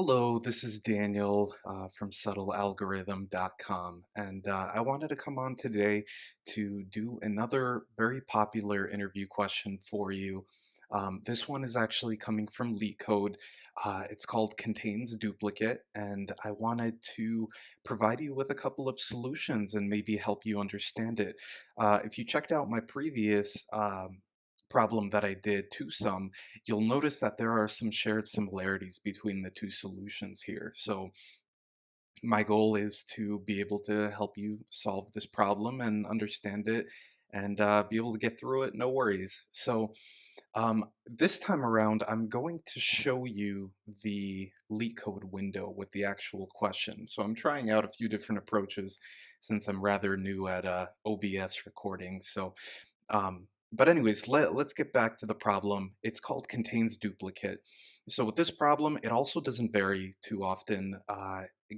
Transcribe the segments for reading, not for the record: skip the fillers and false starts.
Hello, this is Daniel from subtlealgorithm.com, and I wanted to come on today to do another very popular interview question for you. This one is actually coming from LeetCode. It's called Contains Duplicate, and I wanted to provide you with a couple of solutions and maybe help you understand it. If you checked out my previous problem that I did to sum, you'll notice that there are some shared similarities between the two solutions here. So my goal is to be able to help you solve this problem and understand it and be able to get through it, no worries. So this time around, I'm going to show you the LeetCode window with the actual question. So I'm trying out a few different approaches since I'm rather new at OBS recording. But anyways, let's get back to the problem. It's called contains duplicate. So with this problem, it also doesn't vary too often.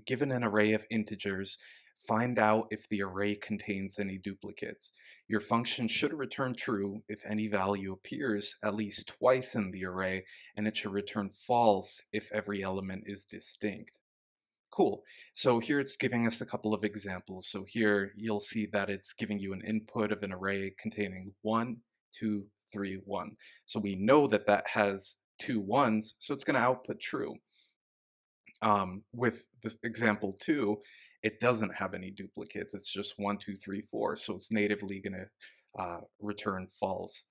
Given an array of integers, find out if the array contains any duplicates. Your function should return true if any value appears at least twice in the array, and it should return false if every element is distinct. Cool. So here it's giving us a couple of examples. So here you'll see that it's giving you an input of an array containing 1, 2, 3, 1. So we know that that has two ones, so it's going to output true. With this example 2, it doesn't have any duplicates. It's just 1, 2, 3, 4. So it's natively going to return false.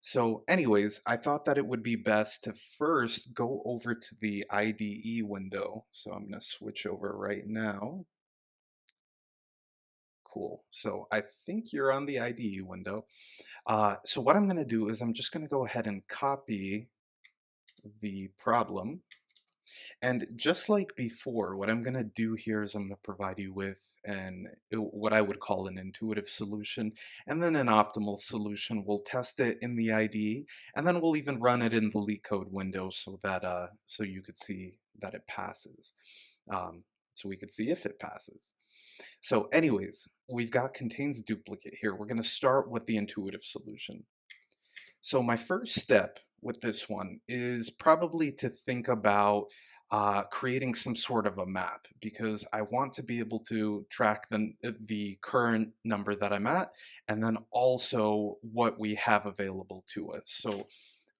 So anyways, I thought that it would be best to first go over to the IDE window. So I'm going to switch over right now. Cool. So I think you're on the IDE window. So what I'm going to do is I'm just going to go ahead and copy the problem. And just like before, what I'm going to do here is I'm going to provide you with what I would call an intuitive solution, and then an optimal solution. We'll test it in the IDE, and then we'll even run it in the LeetCode window so that so you could see that it passes. So we could see if it passes. So anyways, we've got contains duplicate here. We're going to start with the intuitive solution. So my first step with this one is probably to think about creating some sort of a map because I want to be able to track the current number that I'm at and then also what we have available to us. So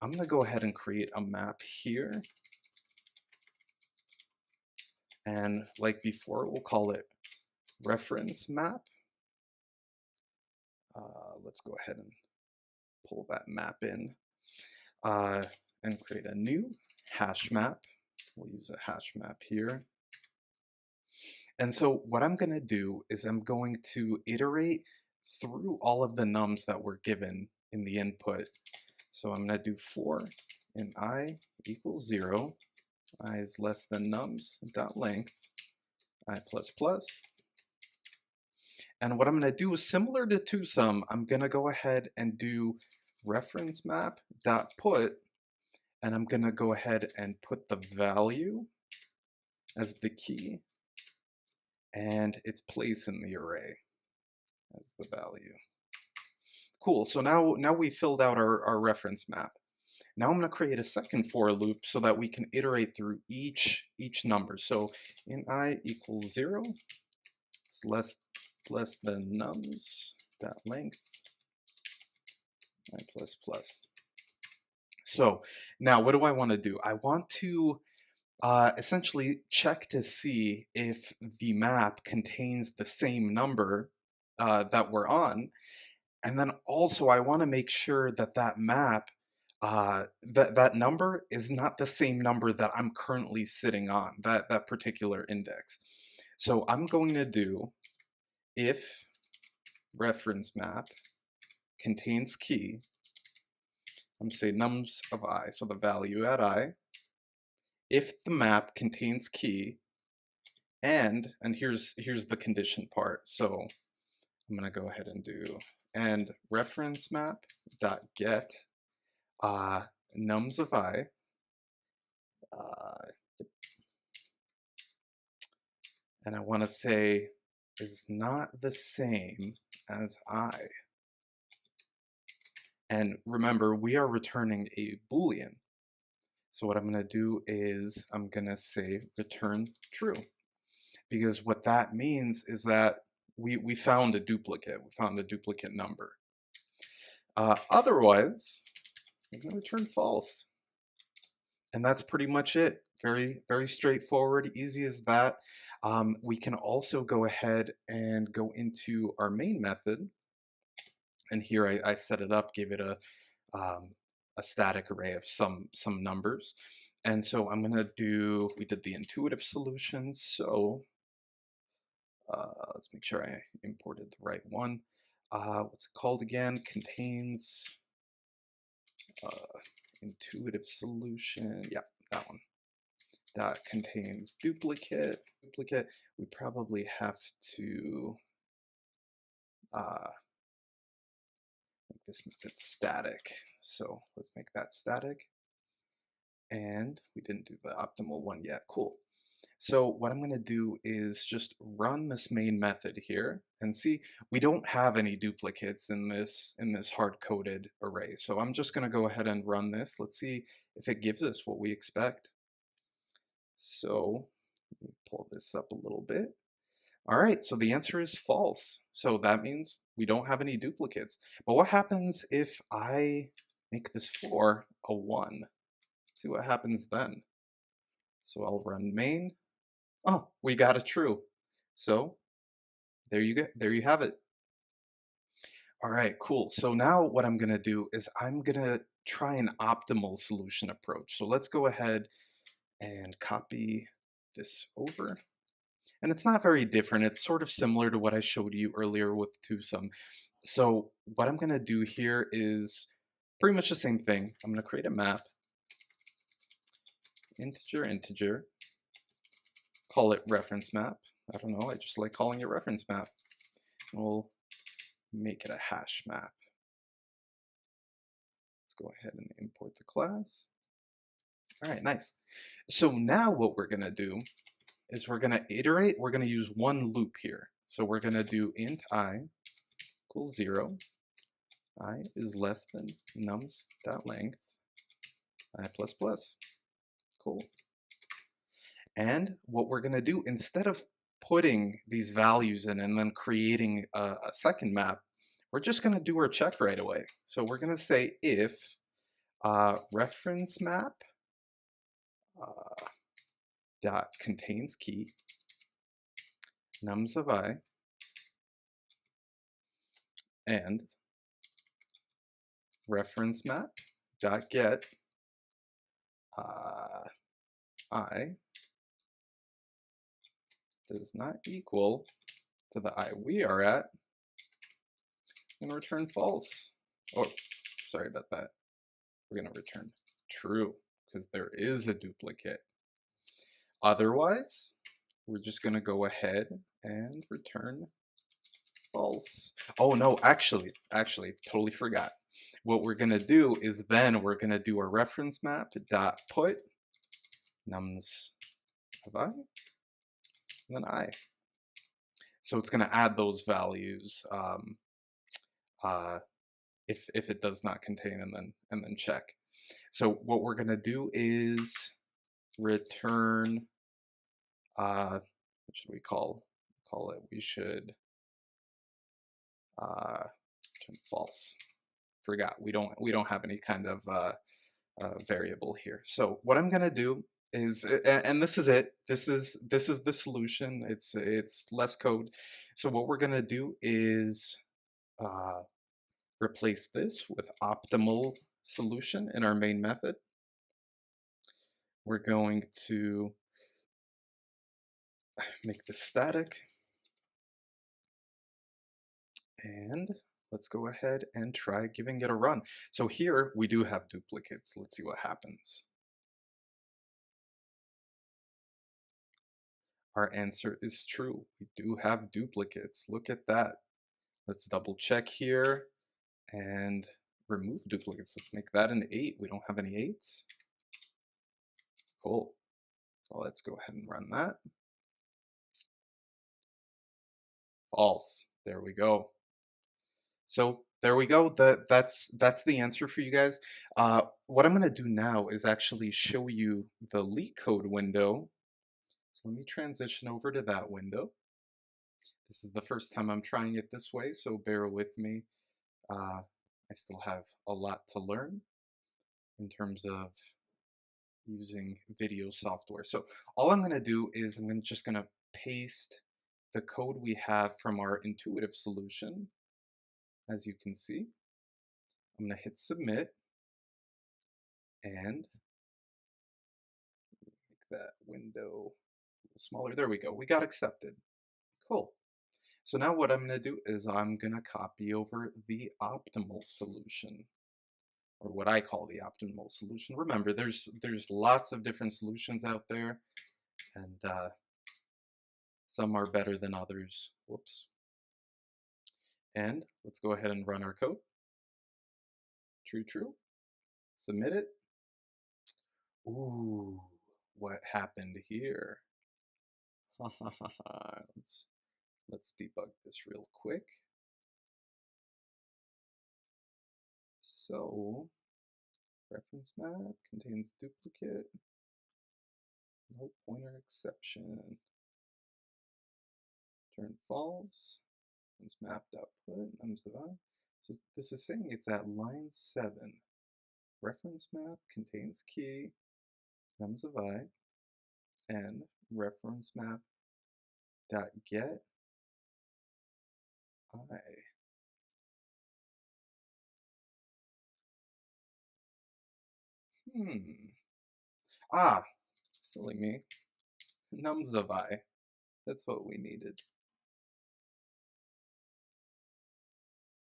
I'm going to go ahead and create a map here. And like before, we'll call it reference map. Let's go ahead and pull that map in uh, and create a new hash map. We'll use a hash map here. And so what I'm going to do is I'm going to iterate through all of the nums that were given in the input. So I'm going to do for in I equals 0, I is less than nums dot length, I plus plus. And what I'm going to do is similar to toSum, I'm going to go ahead and do reference map dot put, and I'm going to go ahead and put the value as the key and its place in the array as the value. Cool, so now we filled out our reference map. Now I'm going to create a second for loop so that we can iterate through each number. So in I equals 0, it's less than nums dot length I plus plus. So now what do I want to do? I want to essentially check to see if the map contains the same number that we're on. And then also I want to make sure that that map, that number is not the same number that I'm currently sitting on, that particular index. So I'm going to do if reference map contains key, I'm going to say nums of I, so the value at I, if the map contains key, and here's the condition part. So I'm going to go ahead and do and reference map dot get nums of I, and I want to say is not the same as I. And remember, we are returning a Boolean. So what I'm going to do is I'm going to say return true, because what that means is that we found a duplicate. We found a duplicate number. Otherwise, I'm going to return false. And that's pretty much it. Very, very straightforward, easy as that. We can also go ahead and go into our main method. And here I set it up, gave it um, a static array of some numbers. And so I'm going to do, we did the intuitive solution. So let's make sure I imported the right one. What's it called again? Contains intuitive solution. Yeah, that one. That contains duplicate. We probably have to make this method static. So let's make that static. And we didn't do the optimal one yet. Cool. So what I'm going to do is just run this main method here and see we don't have any duplicates in this hard-coded array. So I'm just going to go ahead and run this. Let's see if it gives us what we expect. So let me pull this up a little bit. All right, so the answer is false. So that means we don't have any duplicates. But what happens if I make this 4 a 1? See what happens then. So I'll run main. Oh, we got a true. So there you go. There you have it. All right, cool. So now what I'm going to do is I'm going to try an optimal solution approach. So let's go ahead and copy this over. And it's not very different. It's sort of similar to what I showed you earlier with twosome. So what I'm going to do here is pretty much the same thing. I'm going to create a map, integer, call it reference map. I don't know, I just like calling it reference map. We'll make it a hash map. Let's go ahead and import the class. All right, nice. So now what we're going to do is we're going to iterate. We're going to use one loop here. So we're going to do int I equals 0. I is less than nums.length I plus plus. Cool. And what we're going to do, instead of putting these values in and then creating a second map, we're just going to do our check right away. So we're going to say if reference map dot contains key nums of I and reference map dot get I does not equal to the I we are at, and return false. Oh, sorry about that. We're going to return true because there is a duplicate. Otherwise, we're just going to go ahead and return false. Oh no, actually, totally forgot. What we're going to do is then we're going to do a reference map dot put nums of I, and then I. So it's going to add those values if it does not contain, and then check. So what we're going to do is return what should we call it? We should return false. Forgot we don't have any kind of variable here. So what I'm going to do is, and this is it. This is the solution. It's less code. So what we're going to do is replace this with optimal solution in our main method. We're going to make this static, and let's go ahead and try giving it a run. So here we do have duplicates. Let's see what happens. Our answer is true. We do have duplicates. Look at that. Let's double check here and remove duplicates. Let's make that an 8. We don't have any 8s. Cool. So let's go ahead and run that. False. There we go. So There we go. That's the answer for you guys. What I'm gonna do now is actually show you the leak code window. So let me transition over to that window. This is the first time I'm trying it this way, so bear with me. I still have a lot to learn in terms of using video software. So all I'm gonna do is just gonna paste the code we have from our intuitive solution. As you can see, I'm gonna hit submit and make that window a little smaller. There we go. We got accepted. Cool. So now what I'm going to do is I'm going to copy over the optimal solution, or what I call the optimal solution. Remember, there's lots of different solutions out there, and some are better than others. Whoops. And let's go ahead and run our code. True, true. Submit it. Ooh, what happened here? Let's debug this real quick. So, reference map contains duplicate, no pointer exception. Turn false. Is mapped output. So this is saying it's at line 7. Reference map contains key, nums of I, and reference map dot get I. Hmm. Ah, silly me. Nums of I. That's what we needed.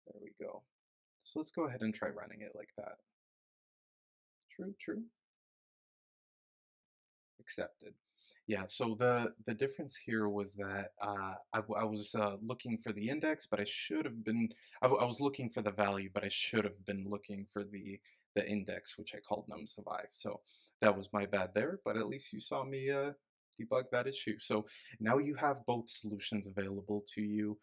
There we go. So let's go ahead and try running it like that. True, true. Accepted. Yeah, so the difference here was that I was looking for the index, but I should have been I was looking for the value, but I should have been looking for the index, which I called num_survive. So that was my bad there, but at least you saw me debug that issue. So now you have both solutions available to you.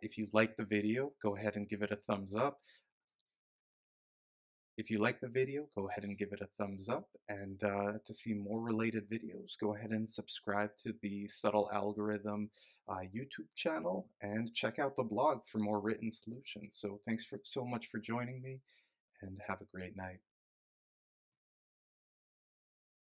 If you like the video, go ahead and give it a thumbs up. If you like the video, go ahead and give it a thumbs up. And to see more related videos, go ahead and subscribe to the Subtle Algorithm YouTube channel and check out the blog for more written solutions. So thanks so much for joining me and have a great night.